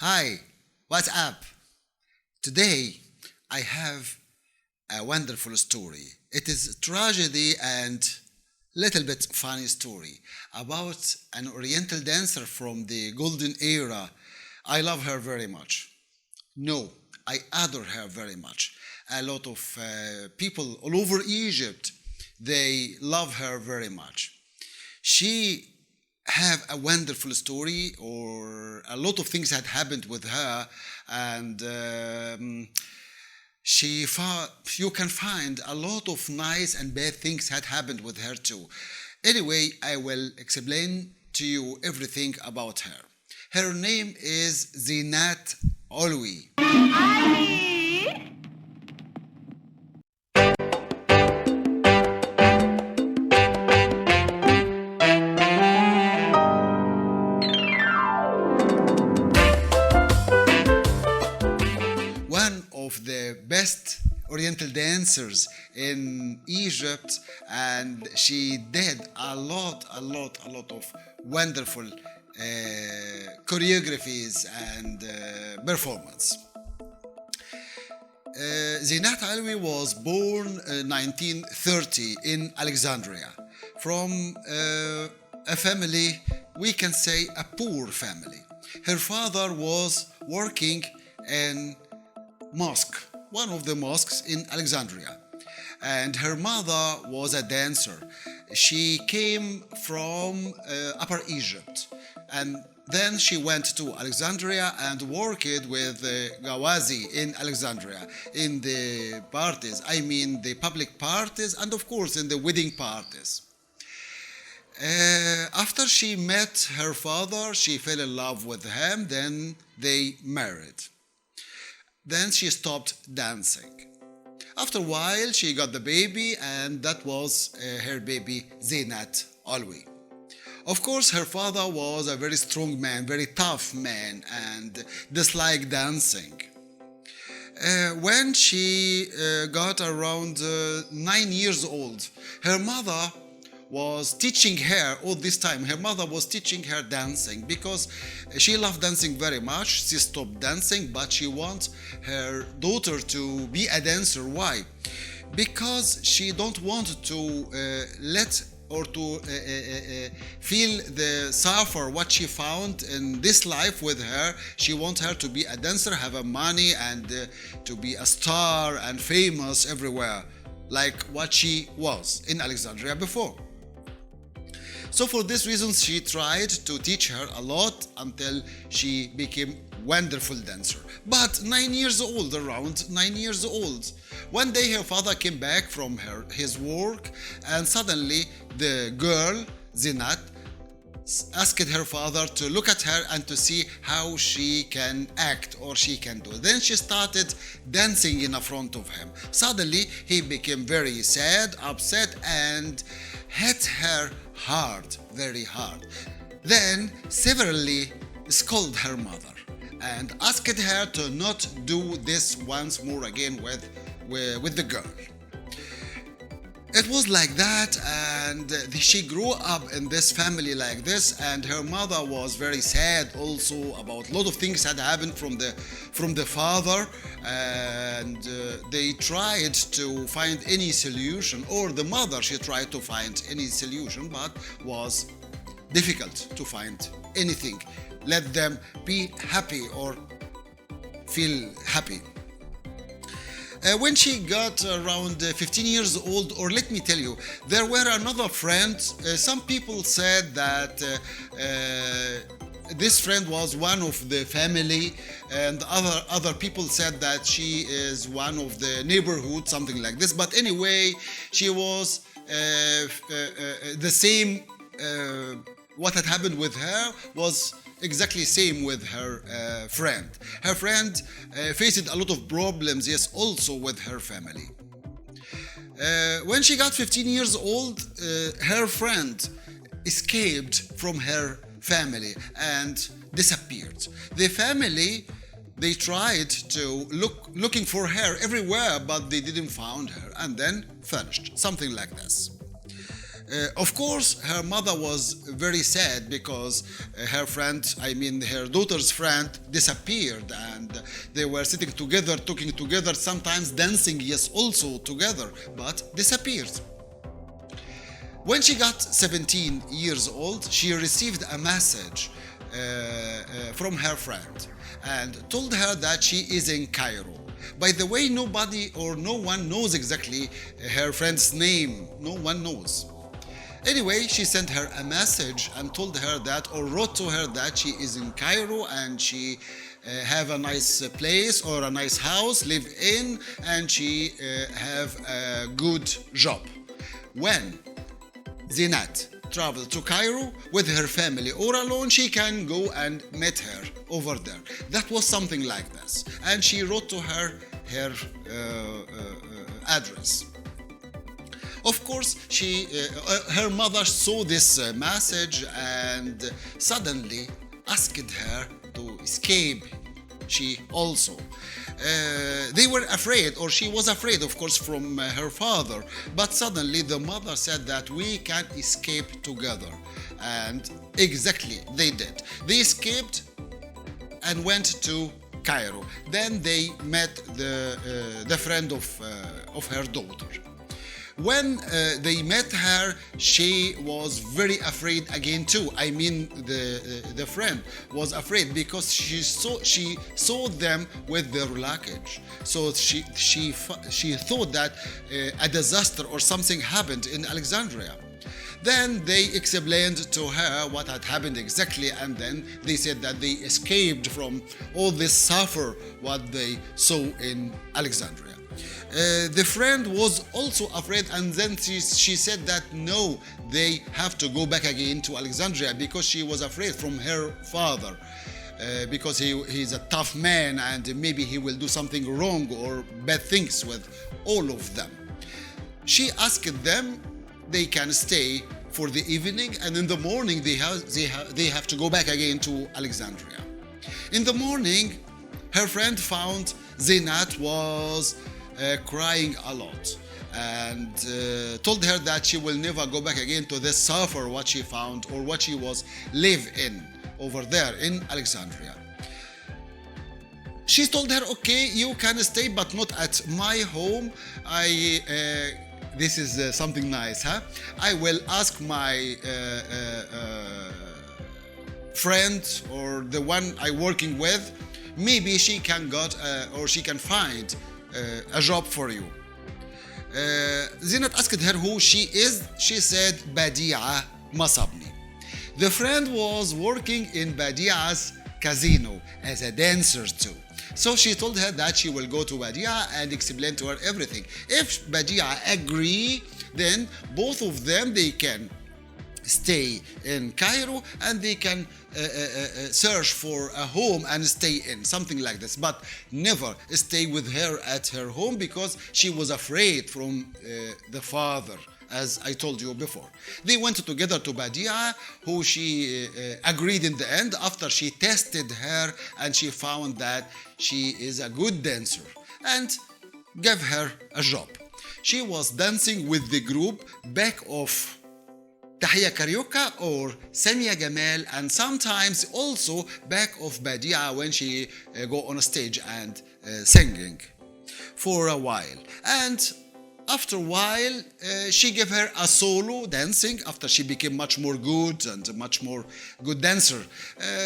Hi, what's up? Today I have a wonderful story. It is a tragedy and little bit funny story about an Oriental dancer from the golden era. I love her very much. No, I adore her very much. A lot of people all over Egypt, they love her very much. She have a wonderful story, or a lot of things had happened with her, and you can find a lot of nice and bad things had happened with her too. Anyway, I will explain to you everything about her. Her name is Zinat Olwy. One of the best Oriental dancers in Egypt, and she did a lot of wonderful choreographies and performance. Zinat Alwy was born in 1930 in Alexandria from a family, we can say a poor family. Her father was working in mosque, one of the mosques in Alexandria. And her mother was a dancer. She came from Upper Egypt. And then she went to Alexandria and worked with Gawazi in Alexandria in the parties, I mean the public parties, and of course in the wedding parties. After she met her father, she fell in love with him, then they married. Then she stopped dancing. After a while, she got the baby, and that was her baby, Zinat Olwy. Of course, her father was a very strong man, very tough man, and disliked dancing. When she got around 9 years old, her mother was teaching her all this time. Her mother was teaching her dancing because she loved dancing very much. She stopped dancing, but she wants her daughter to be a dancer. Why? Because she don't want to let or to feel the suffer what she found in this life with her. She wants her to be a dancer, have a money, and to be a star and famous everywhere, like what she was in Alexandria before. So for this reason, she tried to teach her a lot until she became wonderful dancer. But 9 years old, around 9 years old, one day her father came back from his work, and suddenly the girl, Zinat, asked her father to look at her and to see how she can act or she can do. Then she started dancing in front of him. Suddenly he became very sad, upset, and hit her hard, very hard. Then severely scolded her mother and asked her to not do this once more again with the girl. It was like that, and she grew up in this family like this, and her mother was very sad also about a lot of things had happened from the father, and they tried to find any solution, or the mother, she tried to find any solution, but was difficult to find anything. Let them be happy or feel happy. When she got around 15 years old, or let me tell you, there were another friend. Some people said that this friend was one of the family, and other people said that she is one of the neighborhood, something like this. But anyway, she was the same. What had happened with her was exactly same with her friend. Her friend faced a lot of problems, yes, also with her family. When she got 15 years old, her friend escaped from her family and disappeared. The family, they tried to looking for her everywhere, but they didn't find her, and then vanished, something like this. Of course, her mother was very sad because her friend, I mean her daughter's friend, disappeared, and they were sitting together, talking together, sometimes dancing, yes, also together, but disappeared. When she got 17 years old, she received a message from her friend and told her that she is in Cairo. By the way, nobody or no one knows exactly her friend's name. No one knows. Anyway, she sent her a message and told her that, or wrote to her that she is in Cairo and she have a nice place or a nice house, live in, and she have a good job. When Zinat traveled to Cairo with her family or alone, she can go and meet her over there. That was something like this. And she wrote to her address. Of course, her mother saw this message and suddenly asked her to escape. She also. They were afraid, or she was afraid, of course, from her father. But suddenly the mother said that we can escape together. And exactly, they did. They escaped and went to Cairo. Then they met the friend of her daughter. When they met her, she was very afraid again too. I mean, the friend was afraid because she saw them with their luggage. So she thought that a disaster or something happened in Alexandria. Then they explained to her what had happened exactly, and then they said that they escaped from all this suffer what they saw in Alexandria. The friend was also afraid, and then she said that no, they have to go back again to Alexandria because she was afraid from her father. Because he's a tough man and maybe he will do something wrong or bad things with all of them. She asked them they can stay for the evening, and in the morning they have to go back again to Alexandria. In the morning, her friend found Zinat was crying a lot and told her that she will never go back again to this suffer what she found or what she was live in over there in Alexandria. She told her, okay, you can stay but not at my home. This is something nice, huh? I will ask my friend or the one I working with, maybe she can got or she can find a job for you. Zinat asked her who she is. She said Badia Massabni. The friend was working in Badia's casino as a dancer too. So she told her that she will go to Badia and explain to her everything. If Badia agree, then both of them they can stay in Cairo and they can search for a home and stay in, something like this, but never stay with her at her home because she was afraid from the father, as I told you before. They went together to Badia, who she agreed in the end after she tested her and she found that she is a good dancer and gave her a job. She was dancing with the group back of Tahia Karyoka or Samia Gamal, and sometimes also back of Badia when she go on a stage and singing for a while. And after a while, she gave her a solo dancing after she became much more good and much more good dancer.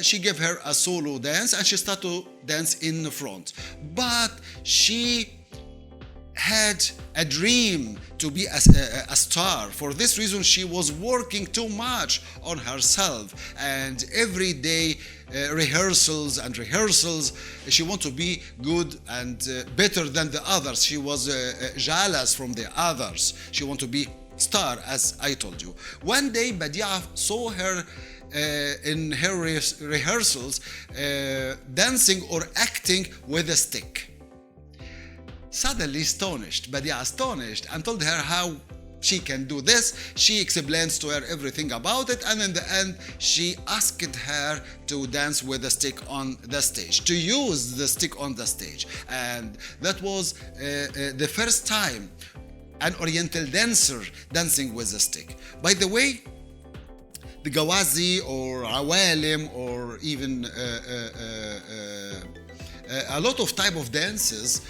She gave her a solo dance and she started to dance in the front. But she had a dream to be a star. For this reason, she was working too much on herself and every day rehearsals and rehearsals. She wanted to be good and better than the others. She was jealous from the others. She wanted to be star, as I told you. One day, Badia saw her in her rehearsals dancing or acting with a stick. Suddenly Badia astonished and told her how she can do this. She explains to her everything about it, and in the end she asked her to dance with the stick on the stage, to use the stick on the stage. And that was the first time an Oriental dancer dancing with a stick. By the way, the Gawazi or Awalim or even a lot of type of dances,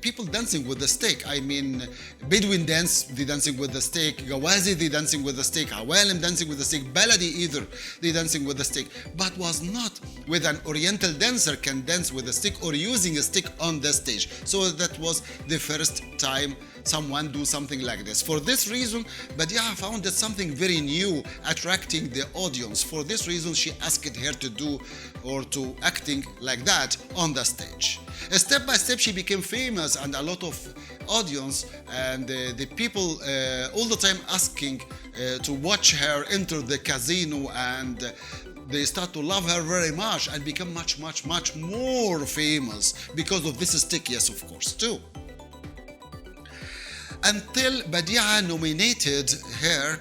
people dancing with the stick. I mean, Bedouin dance, they dancing with the stick. Gawazi, they dancing with the stick. Awalim dancing with the stick. Baladi either, they dancing with the stick. But was not with an Oriental dancer can dance with a stick or using a stick on the stage. So that was the first time someone do something like this. For this reason, Badia found that something very new, attracting the audience. For this reason, she asked her to do or to acting like that on the stage. Step by step, she became famous, and a lot of audience and the people all the time asking to watch her enter the casino, and they start to love her very much and become much more famous because of this stick, yes, of course, too. Until Badia nominated her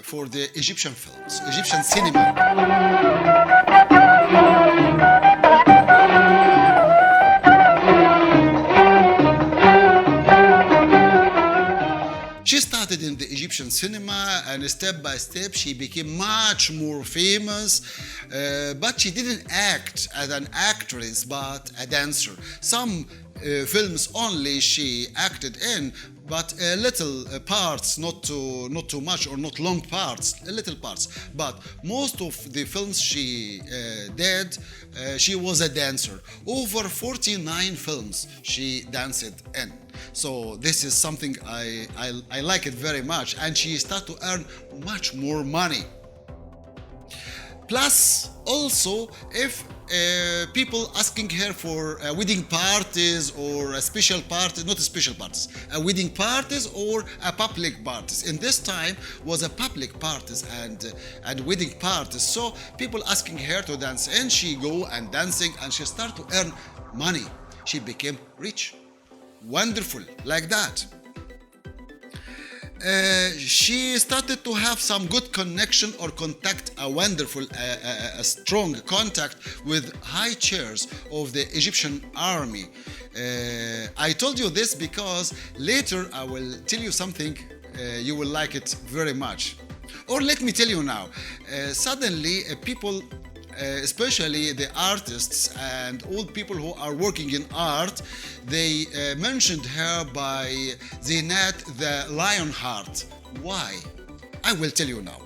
for the Egyptian films, Egyptian cinema. She started in the Egyptian cinema, and step by step she became much more famous, but she didn't act as an actress but a dancer. Some films only she acted in, but little parts, not too much or not long parts, little parts. But most of the films she did, she was a dancer. Over 49 films she danced in. So this is something I like it very much, and she started to earn much more money. Plus, also, if people asking her for wedding parties or a special party, not a special parties, a wedding parties or a public parties. In this time was a public parties and wedding parties. So people asking her to dance, and she go and dancing, and she start to earn money. She became rich, wonderful, like that. She started to have some good connection or contact, a wonderful, a strong contact with high chairs of the Egyptian army. I told you this because later I will tell you something you will like it very much. Or let me tell you now, suddenly people, especially the artists and all people who are working in art, they mentioned her by Zinat the Lionheart. Why? I will tell you now.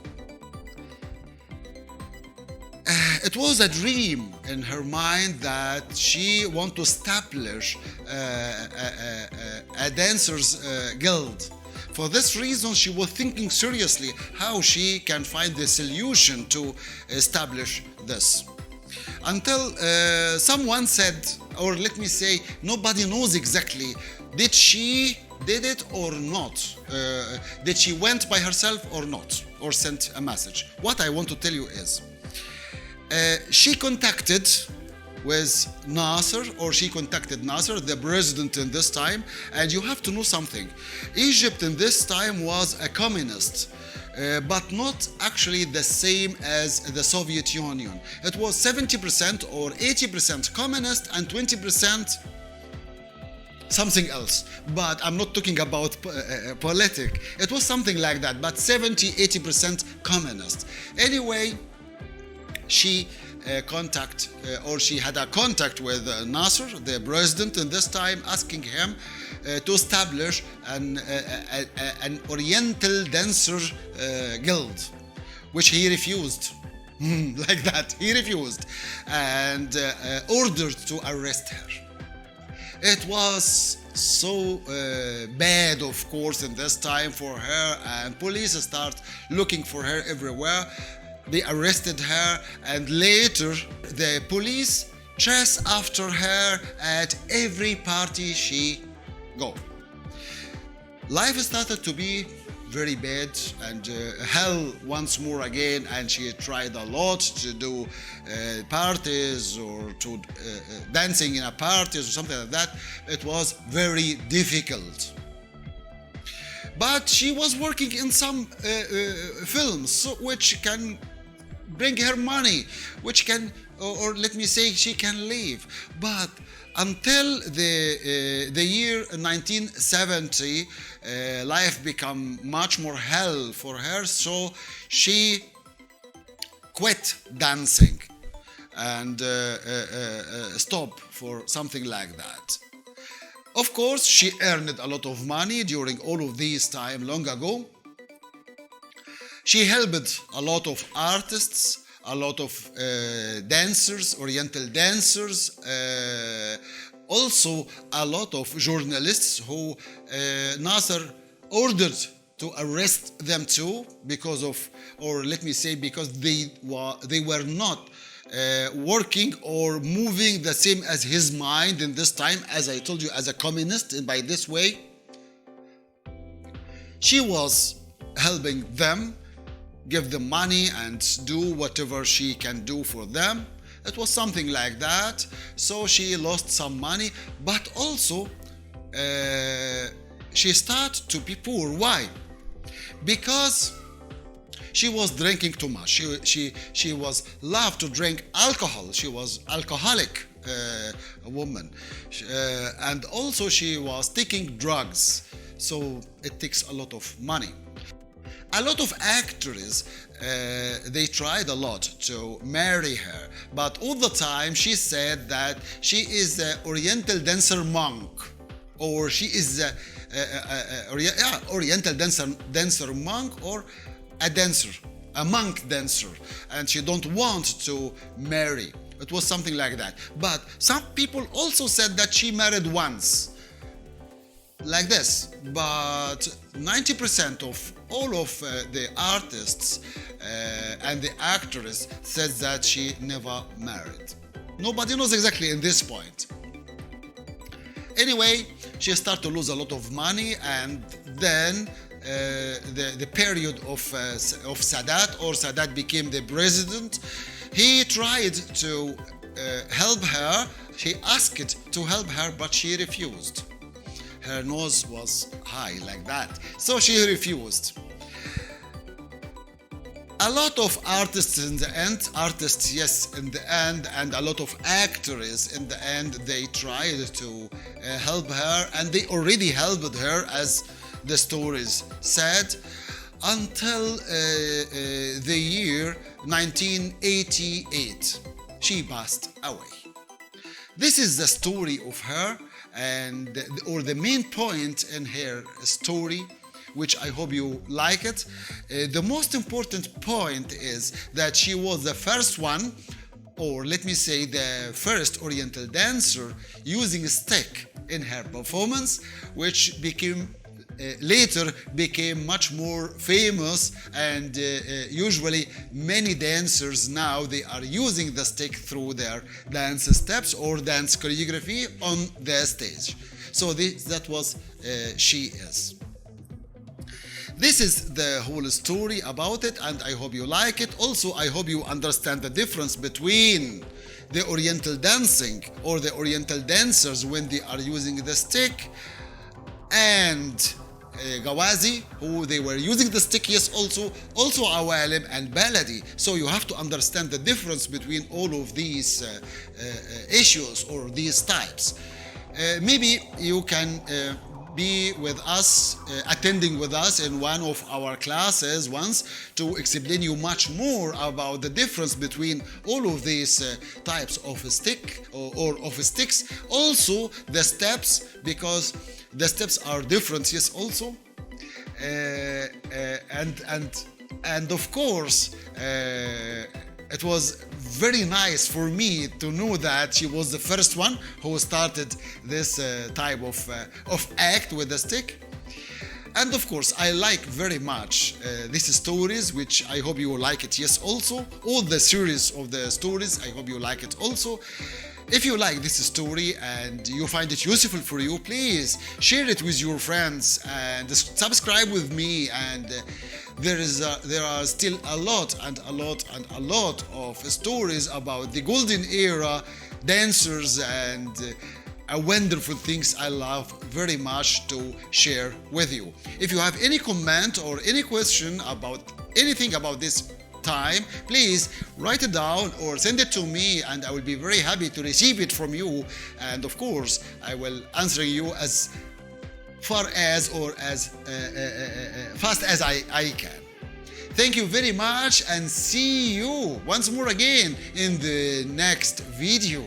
It was a dream in her mind that she want to establish a dancers guild. For this reason, she was thinking seriously how she can find the solution to establish this. Until someone said, or let me say, nobody knows exactly, did she did it or not? Did she went by herself or not? Or sent a message? What I want to tell you is, she contacted with Nasser, or she contacted Nasser, the president in this time. And you have to know something. Egypt in this time was a communist, but not actually the same as the Soviet Union. It was 70% or 80% communist and 20% something else. But I'm not talking about politic. It was something like that, but 70-80% communist. Anyway, she she had a contact with Nasser, the president in this time, asking him to establish an Oriental dancer guild, which he refused. Like that, he refused, and ordered to arrest her. It was so bad, of course, in this time for her, and police start looking for her everywhere. They arrested her, and later the police chase after her at every party she go. Life started to be very bad and hell once more again, and she tried a lot to do parties or to dancing in a parties or something like that. It was very difficult. But she was working in some films which can bring her money, which can, or let me say, she can live. But until the year 1970, life become much more hell for her, so she quit dancing and stop for something like that. Of course, she earned a lot of money during all of this time long ago. She helped a lot of artists, a lot of dancers, Oriental dancers, also a lot of journalists who Nasser ordered to arrest them too because of, or let me say, because they were not working or moving the same as his mind in this time, as I told you, as a communist. And by this way, she was helping them, give them money and do whatever she can do for them. It was something like that. So she lost some money, but also she started to be poor. Why? Because she was drinking too much. She was loved to drink alcohol. She was alcoholic woman, and also she was taking drugs. So it takes a lot of money. A lot of actors, they tried a lot to marry her, but all the time she said that she is an Oriental dancer monk, or she is Oriental dancer monk, or a dancer, a monk dancer, and she don't want to marry. It was something like that. But some people also said that she married once, like this. But 90% of all of the artists and the actors said that she never married. Nobody knows exactly in this point. Anyway, she started to lose a lot of money, and then the period of Sadat, or Sadat became the president. He tried to help her. He asked to help her, but she refused. Her nose was high like that, so she refused. A lot of artists in the end, and a lot of actors in the end, they tried to help her, and they already helped her, as the stories said, until the year 1988. She passed away. This is the story of her, and or the main point in her story, which I hope you like it. The most important point is that she was the first one, or let me say the first Oriental dancer using a stick in her performance, which later became much more famous, and usually many dancers now, they are using the stick through their dance steps or dance choreography on the stage. So that was she is. This is the whole story about it, and I hope you like it. Also, I hope you understand the difference between the Oriental dancing or the Oriental dancers when they are using the stick, and Gawazi, who they were using the stick, yes, also Awalim and Baladi. So you have to understand the difference between all of these issues or these types. Maybe you can be with us, attending with us in one of our classes once, to explain you much more about the difference between all of these types of stick or of sticks. Also the steps, because the steps are different, yes, also, and of course, it was very nice for me to know that she was the first one who started this type of act with the stick. And of course, I like very much these stories, which I hope you will like it, yes, also. All the series of the stories, I hope you like it also. If you like this story and you find it useful for you, please share it with your friends and subscribe with me. And there are still a lot of stories about the golden era dancers and wonderful things I love very much to share with you. If you have any comment or any question about anything about this time, please write it down or send it to me, and I will be very happy to receive it from you. And of course, I will answer you as far as or as fast as I can. Thank you very much, and see you once more again in the next video.